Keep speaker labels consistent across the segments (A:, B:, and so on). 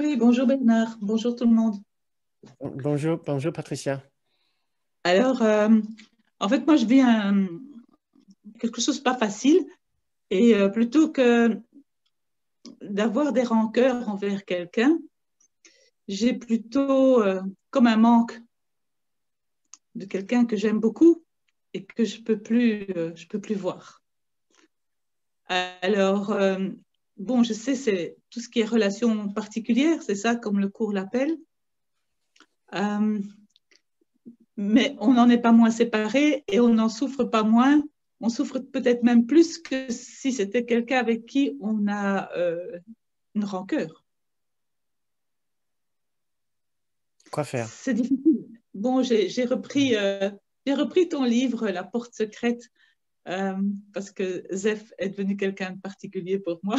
A: Oui, bonjour Bernard, bonjour tout le monde.
B: Bonjour, bonjour Patricia.
A: Alors, en fait, moi, je vis quelque chose de pas facile et plutôt que d'avoir des rancœurs envers quelqu'un, j'ai plutôt comme un manque de quelqu'un que j'aime beaucoup et que je peux plus voir. Alors, bon, je sais, c'est tout ce qui est relation particulière, c'est ça comme le cours l'appelle. Euh, mais on n'en est pas moins séparés et on n'en souffre pas moins. On souffre peut-être même plus que si c'était quelqu'un avec qui on a une rancœur.
B: Quoi faire?
A: C'est difficile. Bon, j'ai repris ton livre, La porte secrète, euh, parce que Zef est devenu quelqu'un de particulier pour moi.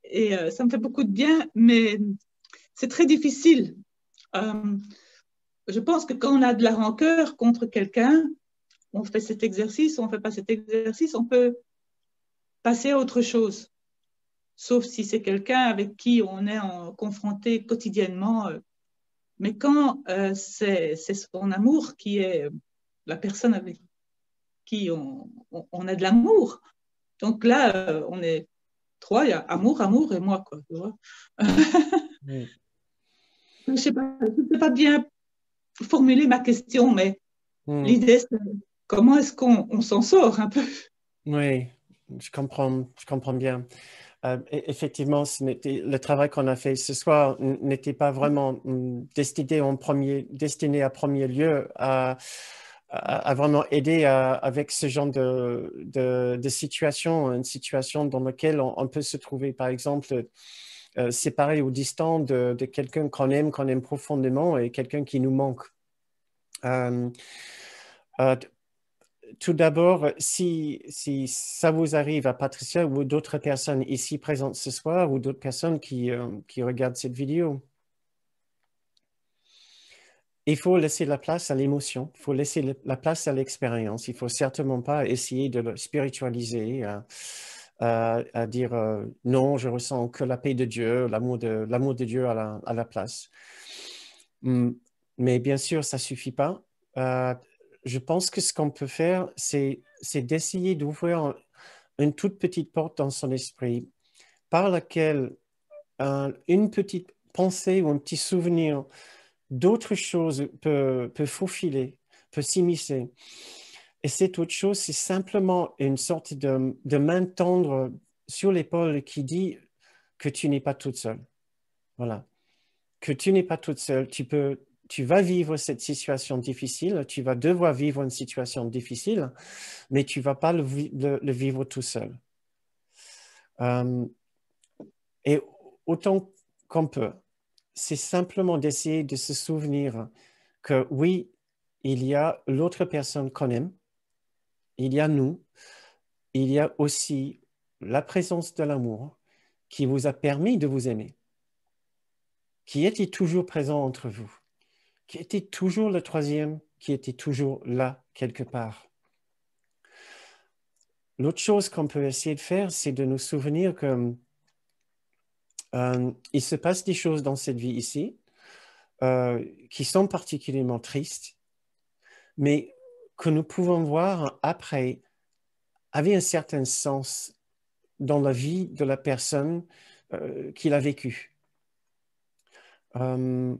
A: Et ça me fait beaucoup de bien, mais c'est très difficile. Euh, je pense que quand on a de la rancœur contre quelqu'un, on fait cet exercice, on ne fait pas cet exercice, on peut passer à autre chose, sauf si c'est quelqu'un avec qui on est confronté quotidiennement. Mais quand c'est son amour qui est la personne avec qui on a de l'amour, donc là, on est trois, il y a amour, amour et moi, quoi. Tu vois.
B: Oui.
A: Je ne sais pas, je sais pas bien formuler ma question, mais
B: Hmm.
A: l'idée, c'est comment est-ce qu'on s'en sort un peu.
B: Oui, je comprends bien. Effectivement, le travail qu'on a fait ce soir n'était pas vraiment destiné à premier lieu à vraiment aider avec ce genre de situation, une situation dans laquelle on peut se trouver, par exemple, séparé ou distant de quelqu'un qu'on aime profondément et quelqu'un qui nous manque. Euh, euh, Tout d'abord, si ça vous arrive à Patricia ou d'autres personnes ici présentes ce soir ou d'autres personnes qui regardent cette vidéo, il faut laisser la place à l'émotion, il faut laisser la place à l'expérience. Il ne faut certainement pas essayer de le spiritualiser, à dire non, je ressens que la paix de Dieu, l'amour de Dieu à la place. Mais bien sûr, ça ne suffit pas. Euh, je pense que ce qu'on peut faire, c'est d'essayer d'ouvrir une toute petite porte dans son esprit par laquelle une petite pensée ou un petit souvenir d'autre chose peut faufiler, peut s'immiscer. Et cette autre chose, c'est simplement une sorte de main tendre sur l'épaule qui dit que tu n'es pas toute seule. Voilà. Que tu n'es pas toute seule. Tu vas vivre cette situation difficile, tu vas devoir vivre une situation difficile, mais tu ne vas pas le vivre tout seul. Euh, et autant qu'on peut, c'est simplement d'essayer de se souvenir que oui, il y a l'autre personne qu'on aime, il y a nous, il y a aussi la présence de l'amour qui vous a permis de vous aimer, qui était toujours présent entre vous, qui était toujours le troisième, qui était toujours là quelque part. L'autre chose qu'on peut essayer de faire, c'est de nous souvenir que il se passe des choses dans cette vie ici qui sont particulièrement tristes, mais que nous pouvons voir après avait un certain sens dans la vie de la personne qui l'a vécu. Euh,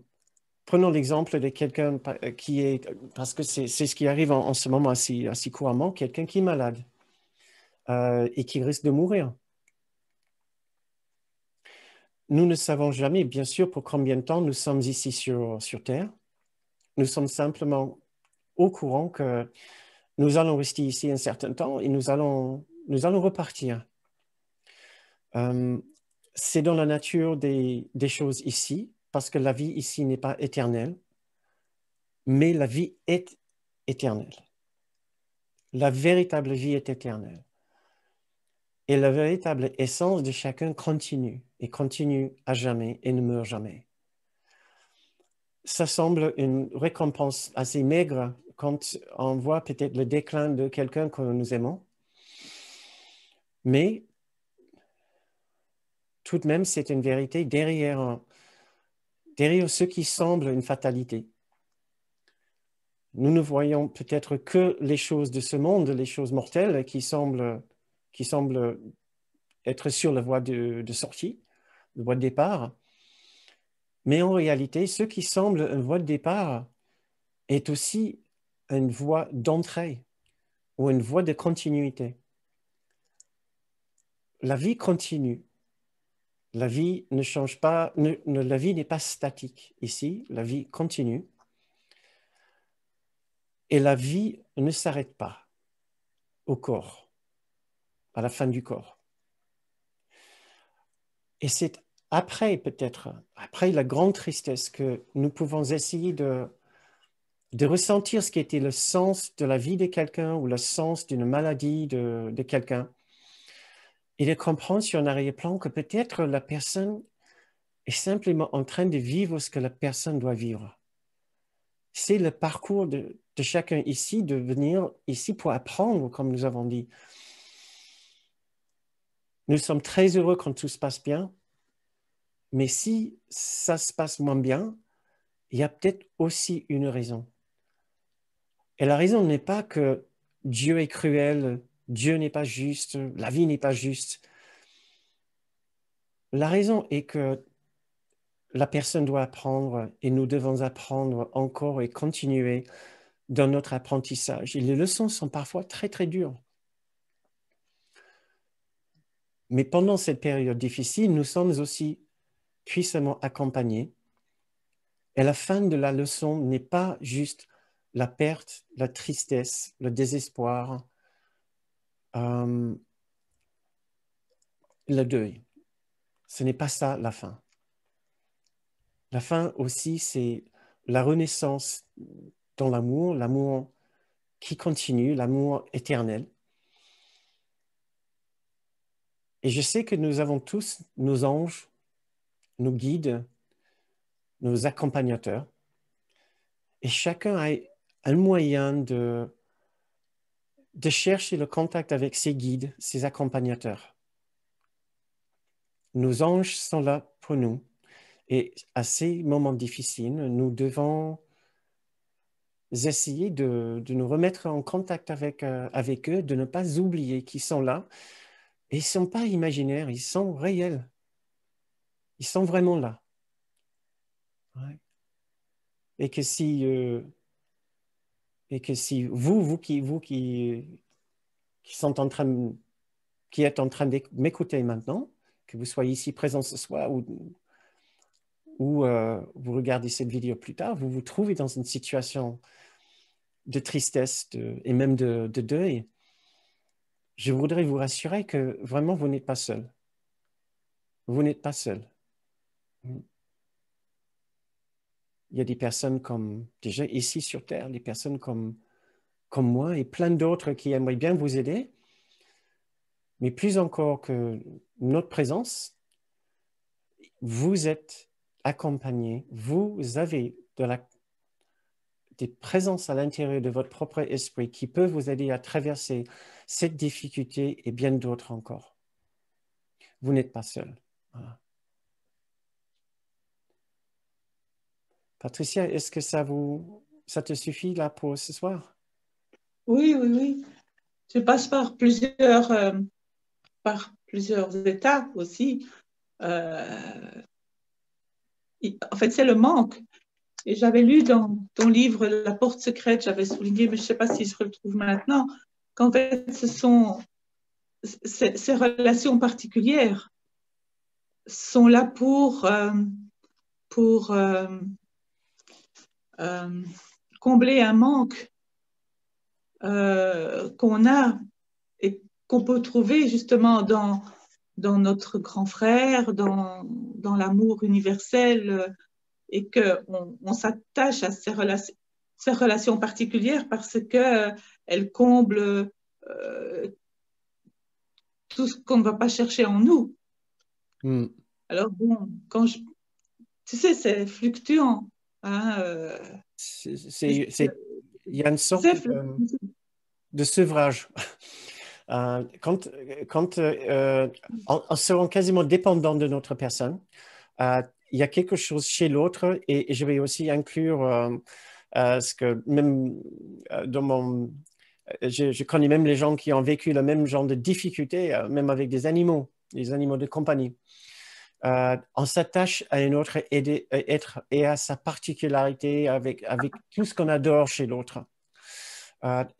B: Prenons l'exemple de quelqu'un qui est, parce que c'est ce qui arrive en ce moment assez couramment, quelqu'un qui est malade et qui risque de mourir. Nous ne savons jamais, bien sûr, pour combien de temps nous sommes ici sur Terre. Nous sommes simplement au courant que nous allons rester ici un certain temps et nous allons repartir. C'est dans la nature des choses ici, parce que la vie ici n'est pas éternelle, mais la vie est éternelle. La véritable vie est éternelle. Et la véritable essence de chacun continue, et continue à jamais, et ne meurt jamais. Ça semble une récompense assez maigre quand on voit peut-être le déclin de quelqu'un que nous aimons, mais tout de même, c'est une vérité derrière ce qui semble une fatalité. Nous ne voyons peut-être que les choses de ce monde, les choses mortelles qui semblent être sur la voie de sortie, la voie de départ. Mais en réalité, ce qui semble une voie de départ est aussi une voie d'entrée ou une voie de continuité. La vie continue. La vie ne change pas, la vie n'est pas statique ici, la vie continue. Et la vie ne s'arrête pas au corps, à la fin du corps. Et c'est après, peut-être, après la grande tristesse, que nous pouvons essayer de ressentir ce qui était le sens de la vie de quelqu'un ou le sens d'une maladie de quelqu'un. Et de comprendre sur un arrière-plan que peut-être la personne est simplement en train de vivre ce que la personne doit vivre. C'est le parcours de chacun ici, de venir ici pour apprendre, comme nous avons dit. Nous sommes très heureux quand tout se passe bien, mais si ça se passe moins bien, il y a peut-être aussi une raison. Et la raison n'est pas que Dieu est cruel, Dieu n'est pas juste, la vie n'est pas juste. La raison est que la personne doit apprendre et nous devons apprendre encore et continuer dans notre apprentissage. Et les leçons sont parfois très, très dures. Mais pendant cette période difficile, nous sommes aussi puissamment accompagnés. Et la fin de la leçon n'est pas juste la perte, la tristesse, le désespoir, le deuil. Ce n'est pas ça la fin. La fin aussi, c'est la renaissance dans l'amour, l'amour qui continue, l'amour éternel. Et je sais que nous avons tous nos anges, nos guides, nos accompagnateurs. Et chacun a un moyen de chercher le contact avec ses guides, ses accompagnateurs. Nos anges sont là pour nous. Et à ces moments difficiles, nous devons essayer de nous remettre en contact avec eux, de ne pas oublier qu'ils sont là. Et ils ne sont pas imaginaires, ils sont réels. Ils sont vraiment là. Ouais. Et que si vous qui êtes en train de m'écouter maintenant, que vous soyez ici présent ce soir ou vous regardez cette vidéo plus tard, vous vous trouvez dans une situation de tristesse et même de deuil, je voudrais vous rassurer que vraiment vous n'êtes pas seul. Vous n'êtes pas seul. Il y a des personnes comme, déjà ici sur Terre, des personnes comme moi et plein d'autres qui aimeraient bien vous aider. Mais plus encore que notre présence, vous êtes accompagné, vous avez des présences à l'intérieur de votre propre esprit qui peuvent vous aider à traverser cette difficulté et bien d'autres encore. Vous n'êtes pas seul. Voilà. Patricia, est-ce que ça te suffit là pour ce soir?
A: Oui, oui, oui. Je passe par plusieurs étapes aussi. En fait, c'est le manque. Et j'avais lu dans ton livre La porte secrète, j'avais souligné, mais je ne sais pas si je retrouve maintenant, qu'en fait, ce sont ces relations particulières sont là pour combler un manque qu'on a et qu'on peut trouver justement dans notre grand frère, dans l'amour universel, et qu'on s'attache à ces relations particulières parce qu'elles comblent tout ce qu'on ne va pas chercher en nous.
B: Mm.
A: Alors bon, tu sais, c'est fluctuant. Hein,
B: il y a une sorte de sevrage. En serant quasiment dépendant de notre personne, il y a quelque chose chez l'autre et je vais aussi inclure ce que même dans mon... Je connais même les gens qui ont vécu le même genre de difficultés, même avec des animaux de compagnie. On s'attache à un autre être et à sa particularité avec tout ce qu'on adore chez l'autre.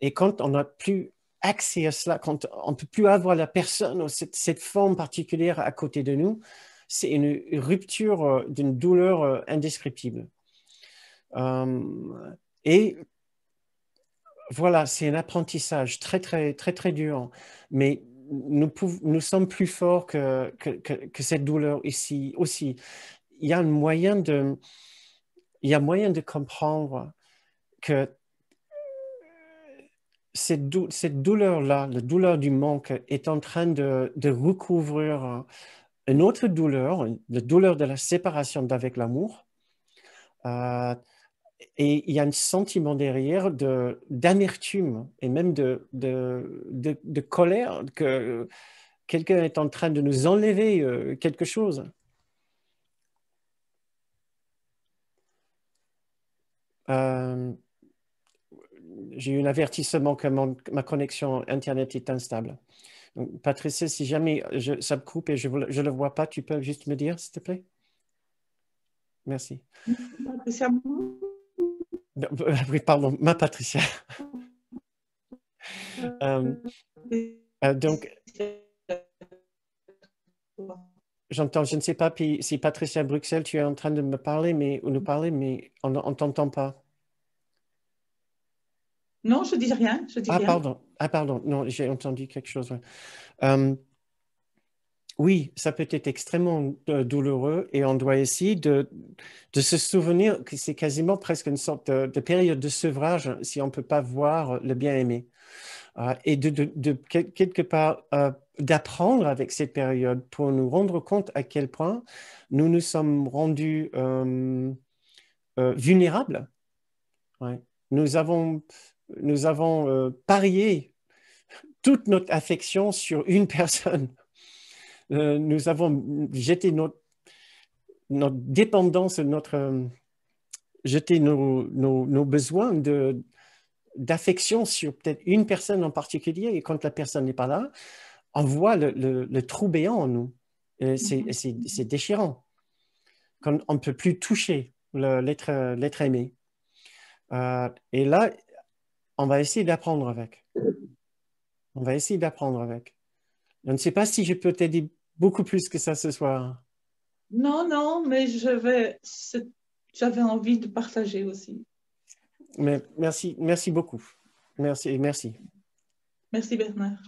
B: Et quand on n'a plus accès à cela, quand on ne peut plus avoir la personne ou cette forme particulière à côté de nous, c'est une rupture d'une douleur indescriptible. Et voilà, c'est un apprentissage très, très, très, très dur. Mais nous sommes plus forts que cette douleur ici aussi. Il y a moyen de comprendre que cette douleur-là, la douleur du manque, est en train de recouvrir une autre douleur, la douleur de la séparation d'avec l'amour. Et il y a un sentiment derrière d'amertume et même de colère que quelqu'un est en train de nous enlever quelque chose. J'ai eu un avertissement que ma connexion Internet est instable. Donc, Patricia, si jamais ça me coupe et je ne le vois pas, tu peux juste me dire, s'il te plaît? Merci.
A: Patricia.
B: Oui, pardon, ma Patricia. Donc, j'entends, je ne sais pas si Patricia Bruxelles, tu es en train de me parler, ou nous parler, mais on ne t'entend pas.
A: Non, je dis rien, je dis rien.
B: Pardon, non, j'ai entendu quelque chose. Oui, ça peut être extrêmement douloureux et on doit essayer de se souvenir que c'est quasiment presque une sorte de période de sevrage si on ne peut pas voir le bien-aimé. Et de quelque part d'apprendre avec cette période pour nous rendre compte à quel point nous nous sommes rendus vulnérables. Ouais. Nous avons parié toute notre affection sur une personne. Nous avons jeté notre dépendance, jeté nos besoins d'affection sur peut-être une personne en particulier, et quand la personne n'est pas là, on voit le trou béant en nous. C'est déchirant. Quand on ne peut plus toucher l'être aimé. Et là, on va essayer d'apprendre avec. On va essayer d'apprendre avec. Je ne sais pas si je peux t'aider beaucoup plus que ça ce soir.
A: Non, non, mais j'avais envie de partager aussi.
B: Mais merci beaucoup. Merci.
A: Merci Bernard.